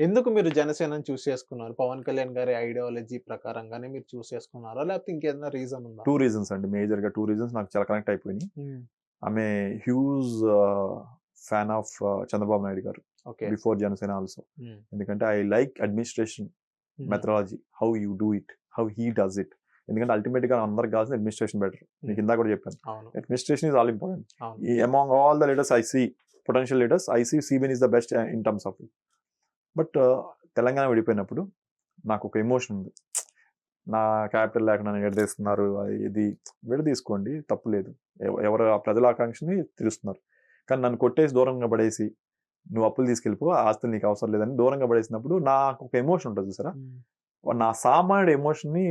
ఎందుకు మీరు జనసేనని చూస్ చేసుకున్నారు? పవన్ కళ్యాణ్ గారి ఐడియాలజీ ప్రకారంగానే మీరు చూస్ చేసుకున్నారా? లేకపోతే ఇంకేదైనా రీజన్ ఉందా? 2 రీజన్స్ అండి. మేజర్‌గా 2 రీజన్స్ నాకు చాలా కనెక్ట్ అయిపోయినాయి. హ్మ్. ఆమె huge fan of Chandrababu Naidu గారు. ఓకే. Before Janasena also. హ్మ్. ఎందుకంటే ఐ లైక్ అడ్మినిస్ట్రేషన్ హుహు. Methodology. How you do it. How he does it. ఎందుకంటే అల్టిమేట్‌గా అందరికి కావాల్సిన అడ్మినిస్ట్రేషన్ బెటర్. మీకు హ్మ్. ఇందాక కూడా చెప్పాను. అవును. Administration is all important. అవును. Among all the leaders I see potential leaders I see CBN is the best in terms of it. But Telangana విడిపోయినప్పుడు నాకు ఒక ఎమోషన్ ఉంది. నా క్యాపిటల్ లేకుండా నన్ను విడదీస్తున్నారు. ఇది విడదీసుకోండి తప్పు లేదు. ఎవరు ఆ ప్రజల ఆకాంక్షని తీరుస్తున్నారు. కానీ నన్ను కొట్టేసి దూరంగా పడేసి నువ్వు అప్పులు తీసుకెళ్ళిపో, ఆ ఆస్తులు నీకు అవసరం లేదని దూరంగా పడేసినప్పుడు నాకు ఒక ఎమోషన్ ఉంటుంది చూసారా? హ్మ్. నా సామాన్యుడు ఎమోషన్‌ని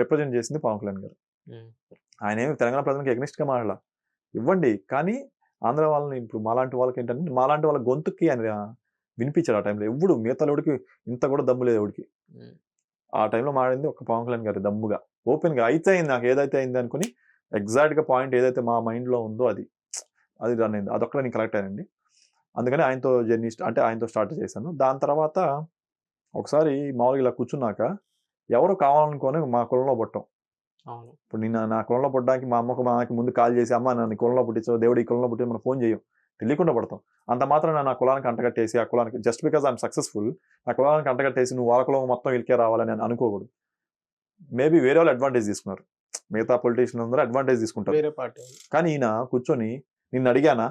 రిప్రజెంట్ చేసింది పవన్ కళ్యాణ్ గారు. హ్మ్. ఆయనేమి తెలంగాణ ప్రజలకు ఎగనెస్ట్‌గా మాట్లాడలా. ఇవ్వండి. కానీ ఆంధ్ర వాళ్ళని ఇప్పుడు మాలాంటి వాళ్ళకేంటంటే మాలాంటి వాళ్ళ గొంతుకి ఆయన వినిపించాడు ఆ టైంలో. ఎవ్వడు మిగతాలోడికి ఇంత కూడా దమ్ము లేదు ఎవడికి. హ్మ్. ఆ టైంలో మాడింది ఒక పవన్ కళ్యాణ్ గారు దమ్ముగా. ఓపెన్‌గా అయితే అయింది. నాకు ఏదైతే అయింది అనుకుని ఎగ్జాక్ట్‌గా పాయింట్ ఏదైతే మా మైండ్‌లో ఉందో అది. అది రన్ అయింది. అదొక్కటే నేను కనెక్ట్ అయ్యానండి. అందుకని ఆయనతో జర్నీ అంటే ఆయనతో స్టార్ట్ చేశాను. దాని తర్వాత ఒకసారి మామూలుగా ఇలా కూర్చున్నాక ఎవరో కావాలనుకోని మా కులంలో పుట్టం. అవును. ఇప్పుడు నేను నా కులంలో పుట్టడానికి మా అమ్మకు మా నాన్నకి ముందు కాల్ చేసి, "అమ్మ నన్ను ఈ కులంలో పుట్టించావు. దేవుడు ఈ కులంలో పుట్టించు" మనం ఫోన్ చేయం. తెలియకుండా పుడతాం. అంత మాత్రాన నా కులానికి అంటగట్టేసి, ఆ కులానికి జస్ట్ బికాజ్ ఐయామ్ సక్సెస్‌ఫుల్ నా కులానికి అంటగట్టేసి నువ్వు వాళ్ళ కులం మొత్తం వీళ్ళకే రావాలని అనుకోకూడదు. మేబీ వేరే వాళ్ళు అడ్వాంటేజ్ తీసుకున్నారు. మిగతా పొలిటీషియన్లు అందరూ అడ్వాంటేజ్ తీసుకుంటారు. వేరే పార్టీ వాళ్ళు. కానీ ఈయన కూర్చొని నిన్నడిగానా?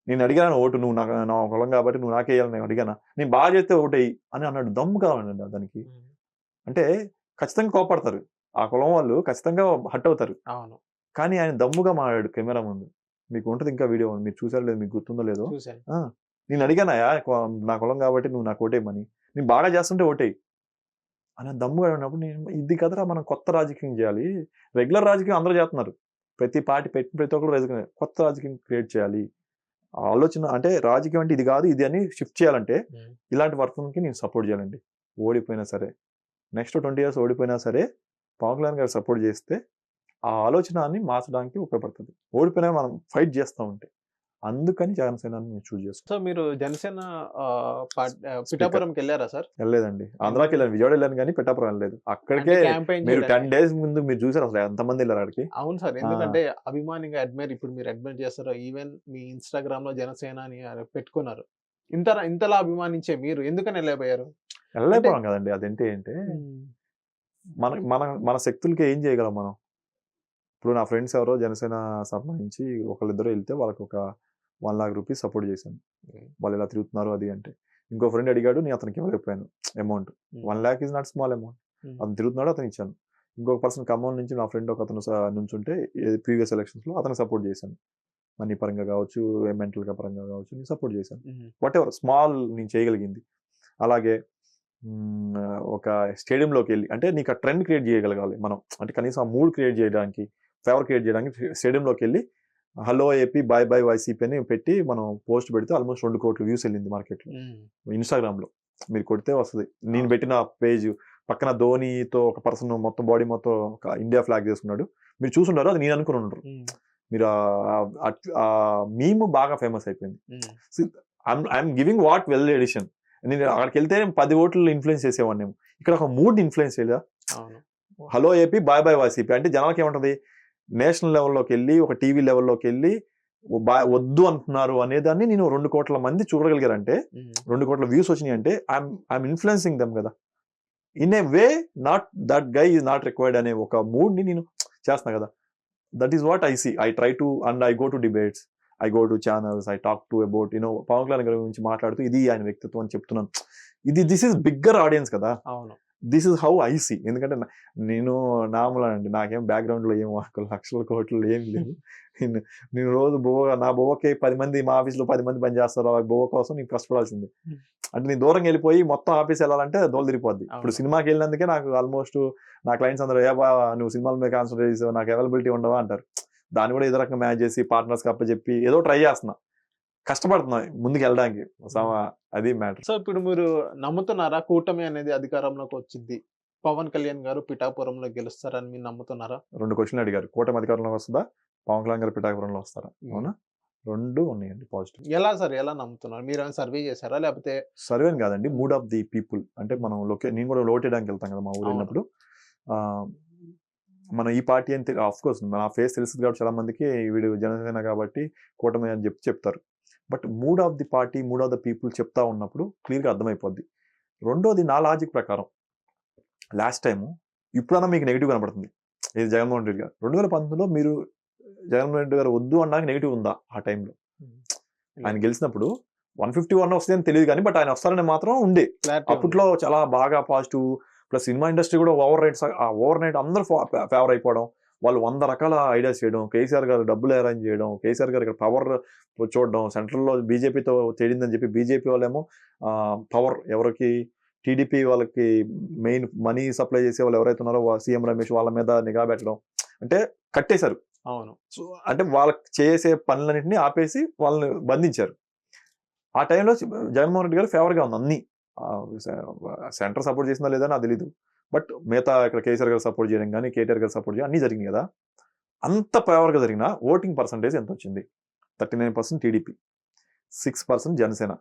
నిన్నడిగాను ఓటు నువ్వు నా కులం కాబట్టి నువ్వు నాకేయాలని నేను అడిగానా? నేను బాగా చేస్తే ఓటెయ్యి అని అన్నాడు. దమ్ము కావాలండి దానికి. హ్మ్. అంటే ఖచ్చితంగా కోప్పడతారు. ఆ కులం వాళ్ళు ఖచ్చితంగా హర్ట్ అవుతారు. అవును. కానీ ఆయన దమ్ముగా మాట్లాడాడు కెమెరా ముందు. మీకు ఉంటది ఇంకా వీడియో మీరు చూసారో లేదో మీకు గుర్తుందో లేదో. చూసాను. ఆ! నిన్నడిగానయ్యా నా కులం కాబట్టి నువ్వు నాకు ఓటేయమని. నేను బాగా చేస్తుంటే ఓటెయి. అని దమ్ముగా ఉన్నప్పుడు నేను ఇది కదరా మనం కొత్త రాజకీయం జేయాలి. రెగ్యులర్ రాజకీయం అందరూ జేత్తన్నారు. ప్రతి పార్టీ పెట్టిన ప్రతి ఒక్కరు రాజకీయం కొత్త రాజకీయం క్రియేట్ చేయాలి. ఆ ఆలోచన అంటే రాజకీయం అంటే ఇది గాదు ఇది అని షిఫ్ట్ చేయాలంటే హ్మ్. ఇలాంటి వర్తనకి నేను సపోర్ట్ జేయాలండి. ఓడిపోయినా సరే. నెక్స్ట్ 20 ఇయర్స్ ఓడిపోయినా సరే పవన్ కళ్యాణ్ గారు సపోర్ట్ జేస్తే ఆ ఆలోచనని మార్చడానికి ఉపయోగపడుతది. ఓడిపోయినా మనం ఫైట్ జేస్తా ఉంటే. అందుకని జనసేనని నేను చూజ్ సో, చేసుకున్నాను. మీరు జనసేన స్పీకర్ పిఠాపురంకెళ్లారా సార్? ఎళ్ళలేదండి. ఎందుకు? ఆంధ్రాకెళ్ళాను. విజయవాడ ఎళ్ళాను గానీ పిఠాపురం ఎళ్ళలేదు. అంటే అక్కడికే క్యాంపెయిన్ మీరు 10 చేయడానికి. డేస్ ముందు మీరు చూసారు అసలు ఎంతమందెళ్లారు ఆడికి? అవును సార్. ఆ! ఎందుకంటే అభిమానిగా ఇప్పుడు మీరు అడ్మైర్ చేస్తారో ఈవెన్ మీ ఇన్‌స్టాగ్రామ్‌లో జనసేన అని పెట్టుకున్నారు. ఇంతలా అభిమానించే మీరు ఎందుకని ఎళ్ళకపోయారు? అంటే ఎళ్ళలేకపోయాం గదండీ. అదేంటి అంటే హ్మ్. మన మన మన శక్తులకి ఏం చేయగలం మనం? ఇప్పుడు నా ఫ్రెండ్స్ ఎవరో జనసేన సంబంధించి ఒకళ్ళిద్దరో ఎళ్తే వాళ్ళకొక రూ. 1,00,000 సపోర్ట్ చేశాను. హ్మ్. వాళ్ళిలా తిరుగుతున్నారు అది అంటే. ఇంకో ఫ్రెండ్ అడిగాడు. నేను అతనికి ఇవ్వలేకపోయాను అమౌంట్. హ్మ్. 1,00,000 ఈస్ నాట్ స్మాల్ అమౌంట్. హ్మ్. అతను తిరుగుతున్నాడు అతనిచ్చాను. ఇంకొక పర్సన్ ఖమ్మం నుంచి నా ఫ్రెండ్ ఒకతను నుంచుంటే ప్రీవియస్ ఎలక్షన్స్‌లో అతనికి సపోర్ట్ చేశాను. మనీ పరంగా గావచ్చు, మెంటల్‌గా పరంగా గావచ్చు నేను సపోర్ట్ చేశాను. హుహు. వాటెవర్ స్మాల్ నేను చేయగలిగింది. అలాగే ఒక స్టేడియంలోకెళ్ళి అంటే నీకు ఆ ట్రెండ్ క్రియేట్ చేయగలగాలి మనం. అంటే కనీసం ఆ మూడ్ క్రియేట్ చేయడానికి, ఫేవర్ క్రియేట్ చేయడానికి స్టేడియంలోకెళ్ళి hello AP, bye bye YCP అని పెట్టి మనం పోస్ట్ పెడితే ఆల్మోస్ట్ 2,00,00,000 వ్యూస్ ఎళ్ళింది మార్కెట్‌లో. హ్మ్. ఇన్‌స్టాగ్రామ్‌లో. మీరు కొడితే వస్తది. నేను అవును. పెట్టిన పేజ్ పక్కన ధోనితో ఒక పర్సన్ మొత్తం బాడీ మొత్తం ఒక ఇండియా ఫ్లాగ్ చేసుకున్నాడు. మీరు చూసుంటారు. అది నేను అనుకుని ఉండరు. హ్మ్. మీరు ఆ మీమ్ బాగా ఫేమస్ అయిపోయింది. Hmm. See I'm giving what well edition. నేను అక్కడికెళ్తే 10 ఓట్లు ఇన్‌ఫ్లుయెన్స్ చేసేవాడినేమో. ఇక్కడ ఒక మూడ్‌ని ఇన్‌ఫ్లుయెన్స్ చేయలేదా? అవును. Hello AP, bye bye YCP. అంటే జనాలకేముంటది? నేషనల్ లెవెల్‌లోకెళ్ళి, ఒక టీవీ లెవెల్‌లోకెళ్ళి వద్దు అంటున్నారు అనేదాన్ని నేను 2,00,00,000 మంది చూడగలిగారంటే, హ్మ్. 2,00,00,000 వ్యూస్ వచ్చినాయంటే ఐయామ్ ఇన్‌ఫ్లుయెన్సింగ్ దెమ్ గదా! In a way not that guy is not required అనే ఒక మూడ్‌ని నేను చేస్తున్నా గదా! That is what I see. I try to and I go to debates. I go to channels. I talk to about Pavan Kalyan గారి గురించి మాట్లాడుతూ ఇది ఆయన వ్యక్తిత్వం అని చెప్తున్నాను. దిస్ ఈస్ బిగ్గర్ ఆడియన్స్ కదా! అవును. This is how I see. ఎందుకంటే నేను నార్మల్ అండి. నాకేం బ్యాక్‌గ్రౌండ్‌లో ఏం లక్షల కోట్లు ఏమి లేవు. నేను నేను రోజు నా బువ్వకి 10 మంది మా ఆఫీస్‌లో 10 మంది పనిచేస్తారు. ఆ బువ్వ కోసం నేను కష్టపడాల్సిందే. హ్మ్. అంటే నేను దూరంగా ఎళ్ళిపోయి మొత్తం ఆపేసి ఎళ్ళాలంటే దోల తిరిగిపోద్ది. ఇప్పుడు అవును. సినిమాకెళ్ళినందుకే నాకు ఆల్మోస్ట్ నా క్లయింట్స్ అందరూ "ఏబ్బా! నువ్వు సినిమాల మీద కాన్సంట్రేట్ చేసావు. నాకు అవైలబిలిటీ ఉండవా?" అంటారు. దాన్ని కూడా ఏదో రకంగా మేనేజ్ చేసి పార్ట్నర్స్‌కి అప్పజెప్పి ఏదో ట్రై చేస్తున్నా. కష్టపడుతున్నా ముందుకెళ్ళడానికి. హ్మ్. అది మ్యాటర్. సో, ఇప్పుడు మీరు నమ్ముతున్నారా? కూటమి అనేది అధికారంలోకొచ్చిద్ది. పవన్ కళ్యాణ్ గారు పిఠాపురంలో గెలుస్తారని మీరు నమ్ముతున్నారా? 2 క్వెషన్‌లు అడిగారు. కూటమి అధికారంలోకి వస్తదా? పవన్ కళ్యాణ్ గారు పిఠాపురంలో వస్తారా? హ్మ్. అవునా? రెండు ఉన్నాయండి పాజిటివ్. ఎలా సార్ ఎలా నమ్ముతున్నారు? మీరు ఏమైనా సర్వే చేశారా లేకపోతే? సర్వే అని కాదండి, మూడ్ ఆఫ్ ది పీపుల్. అంటే మనం నేను కూడా ఓటేయడానికి వెళ్తాం కదా మా ఊరు అవును. వెళ్ళినప్పుడు. ఆ, మనం ఈ పార్టీ అని ఆఫ్ కోర్స్ నా ఫేస్ తెలుస్తుంది కాబట్టి చాలా మందికి వీడు జనసేన కాబట్టి కూటమి అని చెప్తారు. But mood of the party, mood of the people చెప్తా ఉన్నప్పుడు క్లియర్గా అర్థమైపోద్ది. రెండోది నా లాజిక్ ప్రకారం లాస్ట్ టైము ఇప్పుడన్నా మీకు నెగిటివ్ కనబడుతుంది ఇది జగన్మోహన్ రెడ్డి గారు. 2019లో మీరు జగన్మోహన్ రెడ్డి గారు వద్దు అన్నాక నెగిటివ్ ఉందా ఆ టైంలో? ఆయన గెలిచినప్పుడు 151 వస్తుందని తెలియదు కానీ బట్ ఆయన వస్తారని మాత్రం ఉండే. అప్పట్లో చాలా బాగా పాజిటివ్. ప్లస్ సినిమా ఇండస్ట్రీ కూడా ఓవర్ నైట్ అందరూ ఫేవర్ అయిపోవడం, వాళ్ళు 100 రకాల ఐడియాస్ చేయడం, కేసీఆర్ గారు డబ్బులు అరేంజ్ చేయడం, కేసీఆర్ గారు ఇక్కడ పవర్ చూడడం, సెంట్రల్లో బీజేపీతో తేడిందని చెప్పి బీజేపీ వాళ్ళేమో పవర్ ఎవరికి, టీడీపీ వాళ్ళకి మెయిన్ మనీ సప్లై చేసే వాళ్ళు ఎవరైతే ఉన్నారో సీఎం రమేష్ వాళ్ళ మీద నిఘా పెట్టడం, అంటే కట్టేశారు. అవును. సో అంటే వాళ్ళకి చేసే పనులన్నింటినీ ఆపేసి వాళ్ళని బంధించారు. ఆ టైంలో జగన్మోహన్ రెడ్డి గారు ఫేవర్గా ఉంది అన్ని. సెంటర్ సపోర్ట్ చేసిందా లేదా నాకు తెలీదు. బట్ మిగతా ఇక్కడ కేసీఆర్ గారు సపోర్ట్ చేయడం కానీ, కేటీఆర్ గారు సపోర్ట్ చేయడం అన్నీ జరిగింది కదా. అంత ఫేవర్గా జరిగిన ఓటింగ్ పర్సంటేజ్ ఎంత వచ్చింది? 39% TDP, 6% Janasena,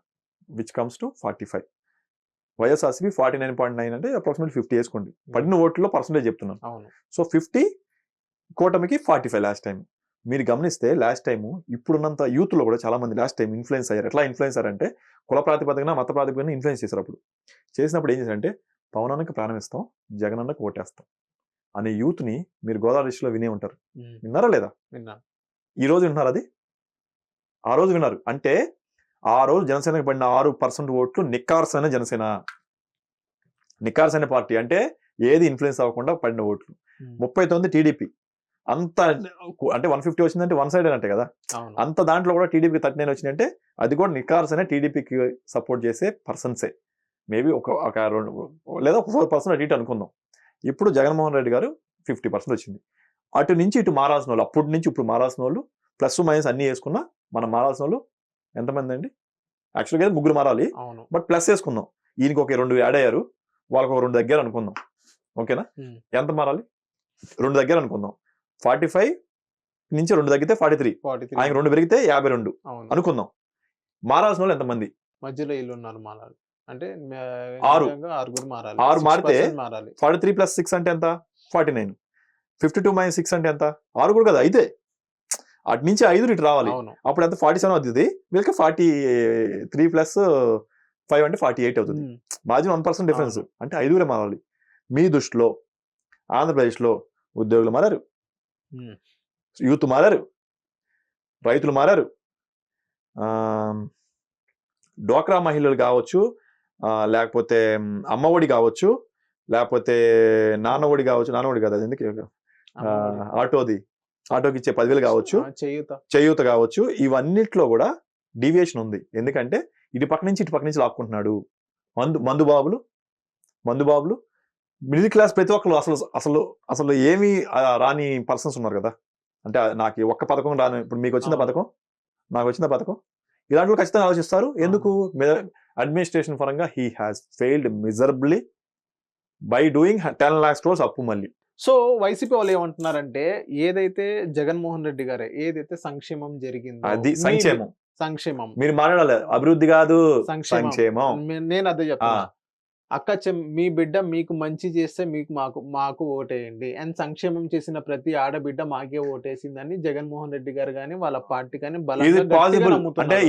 which comes to 45. YSRCP 49.9 అంటే అప్రాక్సిమేట్ 50 వేసుకోండి. పడిన ఓట్లలో పర్సంటేజ్ చెప్తున్నాను. సో 50, కూటమికి 45 లాస్ట్ టైం. మీరు గమనిస్తే లాస్ట్ టైం ఇప్పుడున్నంత యూత్లో కూడా చాలా మంది లాస్ట్ టైం ఇన్ఫ్లుయెన్స్ అయ్యారు. ఎట్లా ఇన్ఫ్లుయెన్స్ అయ్యారంటే కుల ప్రాతిపదికన, మత ప్రాతిపదికన ఇన్ఫ్లుయెన్స్ చేశారు. అప్పుడు చేసినప్పుడు ఏం చేశారంటే పవన్ అన్నకి ప్రాణం ఇస్తాం, జగన్ అన్నకు ఓటేస్తాం అనే యూత్ని మీరు గోదావరి డిస్ట్రిక్ట్లో వినే ఉంటారు. విన్నారా లేదా? ఈ రోజు విన్నారు అది? ఆ రోజు విన్నారు. అంటే ఆ రోజు జనసేనకి పడిన 6% ఓట్లు నిక్కార్సైన జనసేన, నిక్కార్సైన పార్టీ. అంటే ఏది ఇన్ఫ్లుయెన్స్ అవ్వకుండా పడిన ఓట్లు. 39 టీడీపీ. అంత అంటే 150 వచ్చిందంటే వన్ సైడ్ అంటే కదా. అంత దాంట్లో కూడా టీడీపీకి 39 వచ్చిందంటే అది కూడా నిక్కార్సైన టీడీపీకి సపోర్ట్ చేసే పర్సన్సే. మేబీ ఒక 2 లేదా 4% అటు ఇటు అనుకుందాం. ఇప్పుడు జగన్మోహన్ రెడ్డి గారు 50% వచ్చింది. అటు నుంచి ఇటు మారాల్సిన వాళ్ళు, అప్పటి నుంచి ఇప్పుడు మారాల్సిన వాళ్ళు ప్లస్ మైనస్ అన్ని వేసుకున్నా మనం మారాల్సిన వాళ్ళు ఎంతమంది అండి? యాక్చువల్గా 3 మారాలి, బట్ ప్లస్ వేసుకుందాం. ఈయనకి ఒక 2 యాడ్ అయ్యారు, వాళ్ళకి ఒక 2 దగ్గర అనుకుందాం. ఓకేనా? ఎంత మారాలి? 2 దగ్గర అనుకుందాం. 45 నుంచి 2 తగ్గితే 43, ఆయన 2 పెరిగితే 52 అనుకుందాం. మారాల్సిన వాళ్ళు ఎంతమంది? మధ్యలో ఇల్లు ఉన్నారు మారాలి అంటే 6 మారితే 43 ప్లస్ 6 అంటే ఎంత? 49. 52 మైనస్ 6 అంటే ఎంత? 6 కూడా కదా, అయితే అటు నుంచి 5 ఇటు రావాలి. అప్పుడు ఎంత? 47 అవుతుంది. వీళ్ళకి 43 ప్లస్ 5 అంటే 48 అవుతుంది. Margin 1% difference. అంటే 5 మారాలి. మీ దృష్టిలో ఆంధ్రప్రదేశ్లో ఉద్యోగులు మారారు, యూత్ మారారు, రైతులు మారారు, డ్వాక్రా మహిళలు కావచ్చు, లేకపోతే అమ్మఒడి కావచ్చు, లేకపోతే నాన్నఒడి కావచ్చు, నాన్నఒడి కాదు అది ఎందుకు, ఆటోకి ఇచ్చే 10,000 కావచ్చు, చేయూత కావచ్చు, ఇవన్నిట్లో కూడా డీవియేషన్ ఉంది. ఎందుకంటే ఇటు పక్క నుంచి ఇటు పక్క నుంచి లాక్కుంటున్నాడు. మందుబాబులు మిడిల్ క్లాస్ ప్రతి ఒక్కరు అసలు ఏమీ రాని పర్సన్స్ ఉన్నారు కదా. అంటే నాకు ఒక్క పథకం రాని, ఇప్పుడు మీకు వచ్చిన పథకం, నాకు వచ్చిన పథకం, ఇలాంటి ఖచ్చితంగా ఆలోచిస్తారు. ఎందుకు? అడ్మినిస్ట్రేషన్ పరంగా he has failed miserably by doing 10 lakhs crores అప్పు మళ్ళీ. సో వైసీపీ వాళ్ళు ఏమంటున్నారంటే ఏదైతే జగన్మోహన్ రెడ్డి గారే ఏదైతే సంక్షేమం జరిగిందో, అది సంక్షేమం మీరు మాట్లాడాలి, అభివృద్ధి కాదు సంక్షేమం. నేను అదే చెప్తున్నా. అక్క మీ బిడ్డ మీకు మంచి చేస్తే మాకు ఓటేయండి, అండ్ సంక్షేమం చేసిన ప్రతి ఆడబిడ్డ మాకే ఓటేసిందని జగన్మోహన్ రెడ్డి గారు కానీ వాళ్ళ పార్టీ కానీ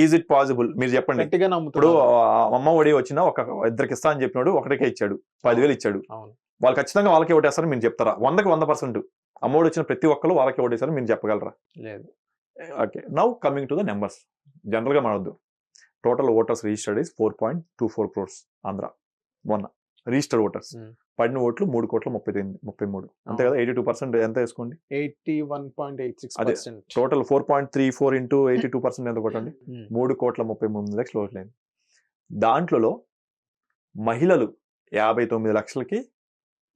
ఈజ్ ఇట్ పాసిబుల్ మీరు చెప్పండి. ఇప్పుడు అమ్మ ఒడి వచ్చినా ఇద్దరికి ఇస్తా అని చెప్పినాడు, ఒకటికే ఇచ్చాడు, 10,000 ఇచ్చాడు. వాళ్ళు ఖచ్చితంగా వాళ్ళకే ఓటేస్తారని మీరు చెప్తారా? 100% అమ్మఒడి వచ్చిన ప్రతి ఒక్కరు వాళ్ళకే ఓటేస్తారని మీరు చెప్పగలరా? లేదు. Okay, now coming to the numbers. General గా మాడద్దు. Total voters registered is 4.24 crores Andhra. మొన్న రిజిస్టర్డ్ ఓటర్స్ పడిన ఓట్లు 3,33,000. అంతే కదా. 82% ఎంత వేసుకోండి? 81.86%. టోటల్ 4.34 into 82% ఎంత కొట్టండి? 3,33,00,000 ఓట్లైంది. దాంట్లో మహిళలు 59 లక్షలకి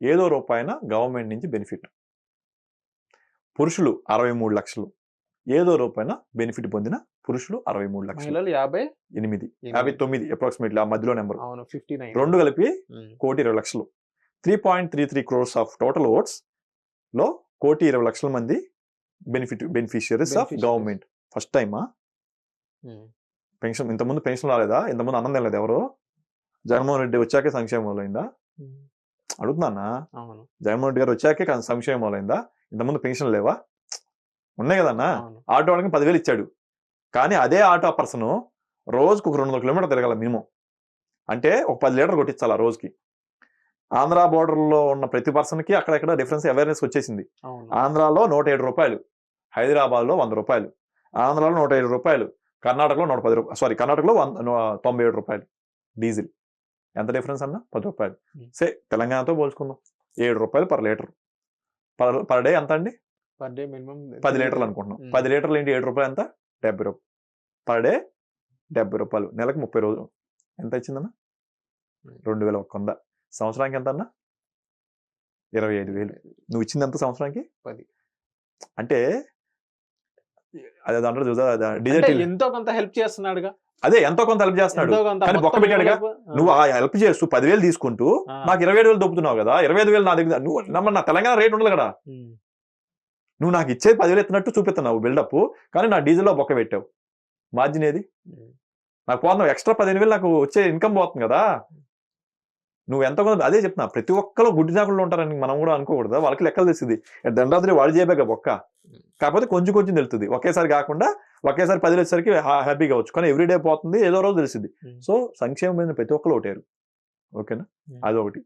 ఏదో రూపాయన గవర్నమెంట్ నుంచి బెనిఫిట్, పురుషులు 63 లక్షలు ఏదో రూపాయన బెనిఫిట్ పొందిన పురుషులు 63 లక్షలు, 59 అప్రాక్సిమేట్లీ ఆ మధ్యలో నెంబర్. రెండు కలిపి 1,20,00,000. 3.33 crores ఆఫ్ టోటల్ ఓట్స్ లో 1,20,00,000 మంది బెనిఫిషియరీస్ ఆఫ్ గవర్నమెంట్. ఫస్ట్ టైమా? పెన్షన్ ఇంతకుముందు పెన్షన్ రాలేదా? ఇంతకుముందు అన్నం తినలేదు ఎవరు? జగన్మోహన్ రెడ్డి వచ్చాకే సంక్షేమం మొదలైందా? అడుగుతున్నా. అవును. జగన్మోహన్ రెడ్డి గారు వచ్చాకే సంక్షేమం మొదలైందా? ఇంతకుముందు పెన్షన్ లేవా? ఉన్నాయి కదన్నా. అవును. ఆటో వాళ్ళకి 10,000 ఇచ్చాడు. కానీ అదే ఆటో పర్సన్ రోజుకు ఒక 200 కిలోమీటర్ తిరగాల మినిమం. అంటే ఒక 10 లీటర్ కొట్టించాలి రోజుకి. ఆంధ్ర బోర్డర్లో ఉన్న ప్రతి పర్సన్కి అక్కడెక్కడ డిఫరెన్స్ అవేర్నెస్ వచ్చేసింది. అవును. ఆంధ్రాలో 107 రూపాయలు, హైదరాబాద్లో 100 రూపాయలు, ఆంధ్రాలో 107 రూపాయలు, కర్ణాటకలో 110 రూపాయలు, సారీ కర్ణాటకలో 97 రూపాయలు డీజిల్. ఎంత డిఫరెన్స్ అన్న? 10 రూపాయలు. సే తెలంగాణతో పోల్చుకుందాం, 7 రూపాయలు పర్ లీటర్. పర్ డే ఎంత అండి? పర్ డే మినిమం 10 లీటర్లు అనుకుంటున్నాం. 10 లీటర్లు ఏంటి? 7 రూపాయలు ఎంత? 70 రూపాయలు పర్ డే. 70 రూపాయలు నెలకు 30 రోజులు ఎంత ఇచ్చిందన్న? 2100. సంవత్సరానికి ఎంత అన్న? 25,000. నువ్వు ఇచ్చింది ఎంత సంవత్సరానికి? 10. అంటే అది అంటారు చూసా, అంటే డిజిటల్ ఎంతో కొంత హెల్ప్ చేస్తున్నాడుగా. అదే ఎంతో కొంత హెల్ప్ చేస్తున్నాడు. ఎంతో కొంత కానీ బొక్క మొత్తం పెట్టాడుగా. డెవలప్. నువ్వు ఆ హెల్ప్ చేస్తూ 10,000 తీసుకుంటూ నాకు 27,000 దొబ్బుతున్నావు కదా. 25,000 నా దగ్గర. నువ్వు నా తెలంగాణ రేట్ ఉండదు కదా. నువ్వు నాకు ఇచ్చేది 10,000 ఎత్తినట్టు చూపిస్తున్నావు బిల్డప్, కానీ నా డీజిల్లో బొక్క పెట్టావు. మార్జిన్ ఏది? నాకు పోతున్నావు ఎక్స్ట్రా 15,000 నాకు వచ్చే ఇన్కమ్ పోతుంది కదా. నువ్వు ఎంత కొంత అదే చెప్తున్నా. ప్రతి ఒక్కరు గుడ్డి నాకులు ఉంటారని మనం కూడా అనుకోకూడదా? వాళ్ళకి లెక్కలు తెలిసింది. దండాద్రి వాడు చేయబోగా బొక్క. కాకపోతే కొంచెం కొంచెం తెలుస్తుంది. ఒకేసారి కాకుండా ఒకేసారి 10 వచ్చేసరికి హ్యాపీగా వచ్చు, కానీ ఎవ్రీడే పోతుంది, ఏదో రోజు తెలిసింది. సో సంక్షేమం మీద ప్రతి ఒక్కరు ఒకటారు. ఓకేనా? అదొకటి.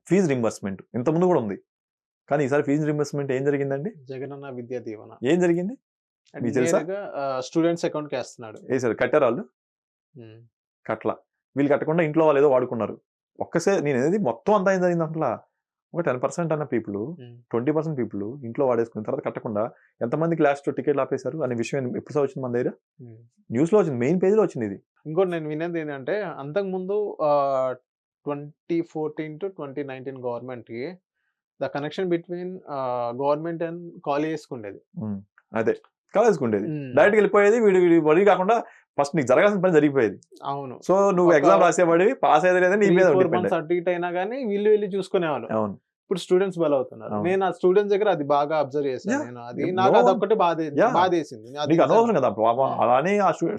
ఫీజు రింబర్స్మెంట్ ఇంతకుముందు కూడా ఉంది, కానీ ఈసారి ఫీజు రింబర్స్మెంట్ ఏం జరిగిందండి? జగనన్న విద్యా దీవెన ఏం జరిగింది మీకు తెలుసా? స్టూడెంట్స్ అకౌంట్ కి వేస్తున్నాడు. వేసారు. కట్టారు వాళ్ళు? కట్ల. వీళ్ళు కట్టకుండా ఇంట్లో వాళ్ళు ఏదో వాడుకున్నారు. ఒక్కసారి నేను అనేది మొత్తం అంతా ఏం జరిగింది అట్లా. ఒక 10% అన్న పీపుల్, 20% పీపుల్ ఇంట్లో వాడేసుకున్న తర్వాత కట్టకుండా ఎంతమందికి లాస్ట్ టికెట్లు ఆపేశారు అనే విషయం ఎప్పుడు వచ్చింది మన దగ్గర? న్యూస్ లో వచ్చింది, మెయిన్ పేజ్ లో వచ్చింది ఇది. ఇంకోటి నేను వినేది ఏంటంటే, అంతకుముందు 2014 to 2019 గవర్నమెంట్ కి the connection between government and colleges ఉండేది. అదే కాలేజ్కి ఉండేది, డైరెక్ట్ వెళ్ళిపోయేది. వీడి వరి కాకుండా ఫస్ట్ నీకు జరగాల్సిన పని జరిగిపోయేది. అవును. సో నువ్వు ఎగ్జామ్ రాసేవాడివి, పాస్ అయ్యేది లేదా నీ మీద సర్టిఫికేట్ అయినా కానీ వీళ్ళు వెళ్ళి చూసుకునేవాళ్ళు. అవును. ఇప్పుడు స్టూడెంట్స్ బలవుతున్నారు. నేను ఆ స్టూడెంట్స్ దగ్గర అది బాగా అబ్జర్వ్ చేశాను. నేను అది నాకు అదొక్కటి బాధేసింది. నీకు అనవసరం కదా పాపం. అలానే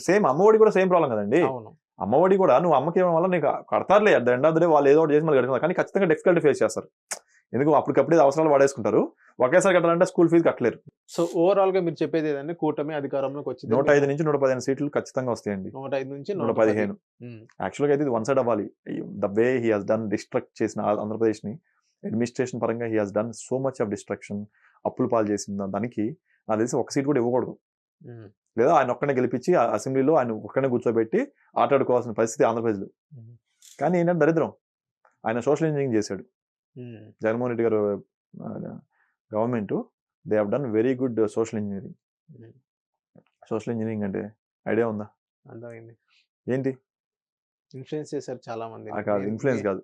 సేమ్ అమ్మఒడి కూడా సేమ్ ప్రాబ్లం కదండి. అవును. అమ్మఒడి కూడా నువ్వు అమ్మకి ఇవ్వడం వల్ల నీకు కడతారులే, at the end of the day వాళ్ళు ఏదో ఒకటి చేసి మళ్ళీ కడుతున్నారు, కానీ ఖచ్చితంగా డిఫికల్టీ ఫేస్ చేస్తారు. ఎందుకు అప్పటికప్పుడే అవసరాలు వాడేసుకుంటారు. ఒకేసారి కట్టాలంటే స్కూల్ ఫీజు కట్టలేరు. సో ఓవరాల్ గా మీరు చెప్పేది ఏదంటే, కూటమి అధికారంలోకి వచ్చింది, 105 నుంచి 115 సీట్లు ఖచ్చితంగా వస్తాయండి. 105 నుంచి 115. యాక్చువల్గా అయితే ఇది వన్ సైడ్ అవ్వాలి. The way he has done destruct చేసిన ఆంధ్రప్రదేశ్ ని అడ్మినిస్ట్రేషన్ పరంగా he has done so much of destruction. అప్పులు పాలు చేసిన దానికి నాకు తెలిసి ఒక సీట్ కూడా ఇవ్వకూడదు. లేదా ఆయన ఒక్కనే గెలిపించి అసెంబ్లీలో ఆయన ఒక్కనే కూర్చోబెట్టి ఆటాడుకోవాల్సిన పరిస్థితి ఆంధ్రప్రదేశ్లో. కానీ ఏంటంటే దరిద్రం, ఆయన సోషల్ ఇంజనీరింగ్ చేశాడు. జగన్మోహన్ రెడ్డి గారు government they have done very good social engineering. Social engineering అంటే ఐడియా ఉందా? అర్థమైంది. ఏంటి? ఇన్ఫ్లుయెన్స్ చేశారు చాలా మంది. కాదు, ఇన్ఫ్లుయెన్స్ కాదు.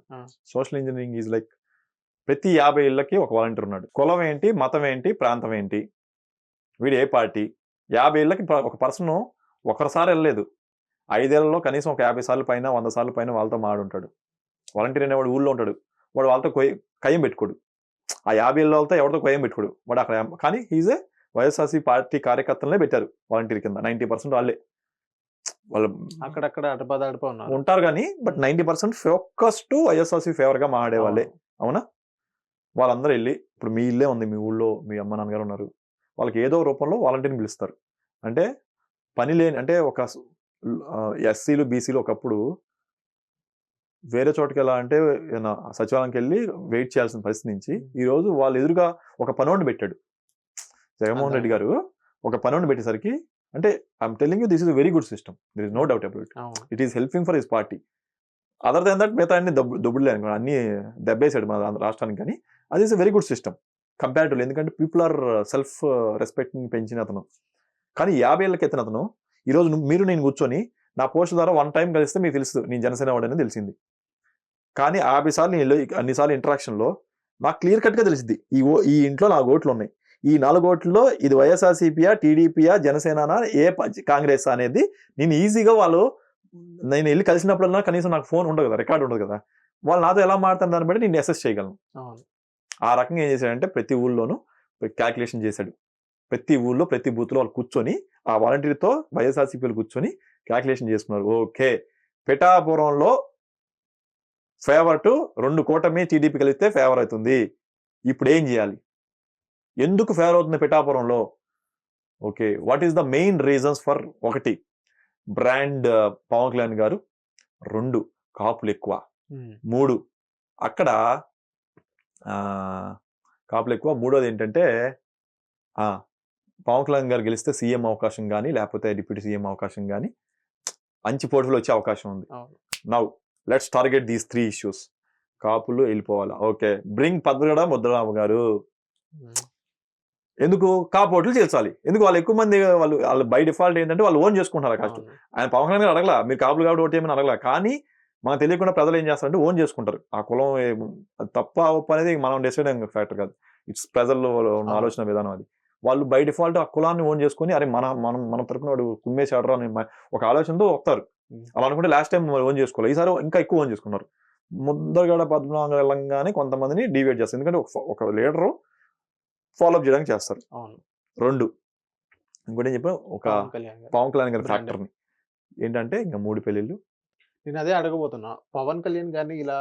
సోషల్ ఇంజనీరింగ్ ఈజ్ లైక్ ప్రతి 50 ఇళ్ళకి ఒక వాలంటీర్ ఉన్నాడు. కులం ఏంటి, మతం ఏంటి, ప్రాంతం ఏంటి, వీడు ఏ పార్టీ, 50 ఇళ్ళకి ఒక పర్సన్ ఒకసారి వెళ్ళలేదు. 5 ఏళ్లలో కనీసం ఒక 50 సార్లు పైన 100 సార్లు పైన వాళ్ళతో మాడుంటాడు. వాలంటీర్ అనేవాడు ఊళ్ళో ఉంటాడు, వాడు వాళ్ళతో కయ్యం పెట్టుకోడు. ఆ 50 ఏళ్ళ వాళ్ళతో ఎవరితో కయ్యం పెట్టుకోడు వాడు అక్కడ. కానీ ఈజే వైఎస్ఆర్సీ పార్టీ కార్యకర్తలనే పెట్టారు వాలంటీర్ కింద. 90% వాళ్ళే. వాళ్ళు అక్కడక్కడ అడపదడప ఉంటారు కానీ, but 90% focus to YSRC favour గా మాడే వాళ్ళే. అవునా? వాళ్ళందరూ వెళ్ళి, ఇప్పుడు మీ ఇల్లే ఉంది, మీ ఊళ్ళో మీ అమ్మ నాన్నగారు ఉన్నారు, వాళ్ళకి ఏదో రూపంలో వాలంటీర్ని పిలుస్తారు. అంటే పని లేని, అంటే ఒక ఎస్సీలు బీసీలు ఒకప్పుడు వేరే చోటుకి ఎలా అంటే సచివాలయంకి వెళ్ళి వెయిట్ చేయాల్సిన పరిస్థితి నుంచి ఈరోజు వాళ్ళు ఎదురుగా ఒక పనోడిని పెట్టాడు జగన్మోహన్ రెడ్డి గారు. ఒక పనోడిని పెట్టేసరికి, అంటే I'm telling you this is very good system, there is no doubt about it. It is helping for his party. Other than that మిగతా అన్ని దొబ్బుడులే అనుకో, అన్ని దెబ్బేశాడు మన రాష్ట్రానికి. కానీ అది is a very good system comparatively. ఎందుకంటే పీపుల్ ఆర్ సెల్ఫ్ రెస్పెక్ట్ పెంచిన అతను. కానీ 50 ఏళ్ళకి ఎత్తిన అతను ఈరోజు మీరు నేను కూర్చొని నా పోస్ట్ ద్వారా 1 టైం కలిస్తే మీకు తెలుసు నేను జనసేన వాడని తెలిసింది. కానీ 50 సార్లు నేను అన్నిసార్లు ఇంటరాక్షన్లో నాకు క్లియర్ కట్గా తెలిసింది ఈ ఇంట్లో 4 ఓట్లు ఉన్నాయి. ఈ 4 ఓట్లలో ఇది వైఎస్ఆర్సీపీయా, టీడీపీయా, జనసేన, ఏ కాంగ్రెస్ అనేది నేను ఈజీగా నేను వెళ్ళి కలిసినప్పుడల్లా కనీసం నాకు ఫోన్ ఉండదు కదా, రికార్డు ఉండదు కదా, వాళ్ళు నాతో ఎలా మాట్లాడుతారు దాన్ని బట్టి నేను అసెస్ చేయగలను. ఆ రకంగా ఏం చేశాడంటే ప్రతి ఊళ్ళోనూ క్యాల్కులేషన్ చేశాడు. ప్రతి ఊర్లో ప్రతి బూత్లో వాళ్ళు కూర్చొని ఆ వాలంటీర్తో వైఎస్ఆర్సీపీలు కూర్చొని క్యాల్కులేషన్ చేసుకున్నారు. ఓకే, పిఠాపురంలో ఫేవర్ టు 2 కూటమి టీడీపీ కలిస్తే ఫేవర్ అవుతుంది. ఇప్పుడు ఏం చేయాలి? ఎందుకు ఫేవర్ అవుతుంది పిఠాపురంలో? Okay, what is the main reasons for? 1, brand Pavan Kalyan గారు. 2, కాపులు ఎక్కువ. 3, అక్కడ కాపులు ఎక్కువ. 3వది ఏంటంటే పవన్ కళ్యాణ్ గారు గెలిస్తే సీఎం అవకాశం కానీ లేకపోతే డిప్యూటీ సీఎం అవకాశం కానీ మంచి పోటీలు వచ్చే అవకాశం ఉంది. Now let's target these 3 issues. కాపులు వెళ్ళిపోవాలా? ఓకే, బ్రింగ్ పద్మగడ ముద్రరామ గారు. ఎందుకు కాపోట్లు చేర్చాలి? ఎందుకు? వాళ్ళు ఎక్కువ మంది వాళ్ళు బై డిఫాల్ట్ ఏంటంటే వాళ్ళు ఓన్ చేసుకుంటారు కాస్ట్. ఆయన పవన్ కళ్యాణ్ గారు అడగలా మీరు కాపులు కాబట్టి ఓటు ఏమని అడగలా, కానీ మనకు తెలియకుండా ప్రజలు ఏం చేస్తారంటే ఓన్ చేసుకుంటారు. ఆ కులం తప్ప ఒప్పు అనేది మనం డిసైడ్ అయిన ఫ్యాక్టర్ కాదు, ఇట్స్ ప్రజల్లో ఉన్న ఆలోచన విధానం అది. వాళ్ళు బై డిఫాల్ట్ ఆ కులాన్ని ఓన్ చేసుకుని అరే మన తరపున వాడు కుమ్మేసాడరు అని ఒక ఆలోచనతో వస్తారు. అలా అనుకుంటే లాస్ట్ టైం ఓన్ చేసుకోవాలి, ఈసారి ఇంకా ఎక్కువ ఓన్ చేసుకున్నారు. ముద్రగడ పద్మనాభంగానే కొంతమందిని డివైడ్ చేస్తారు, ఎందుకంటే ఒక లీడరు ఫాలోఅప్ చేయడానికి చేస్తారు. 2, ఇంకోటి ఏం చెప్పాను, ఒక పవన్ కళ్యాణ్ గారి ఫ్యాక్టర్ని ఏంటంటే ఇంకా 3 పెళ్ళిళ్ళు. నేను అదే అడగబోతున్నా, పవన్ కళ్యాణ్ గారిని ఇలా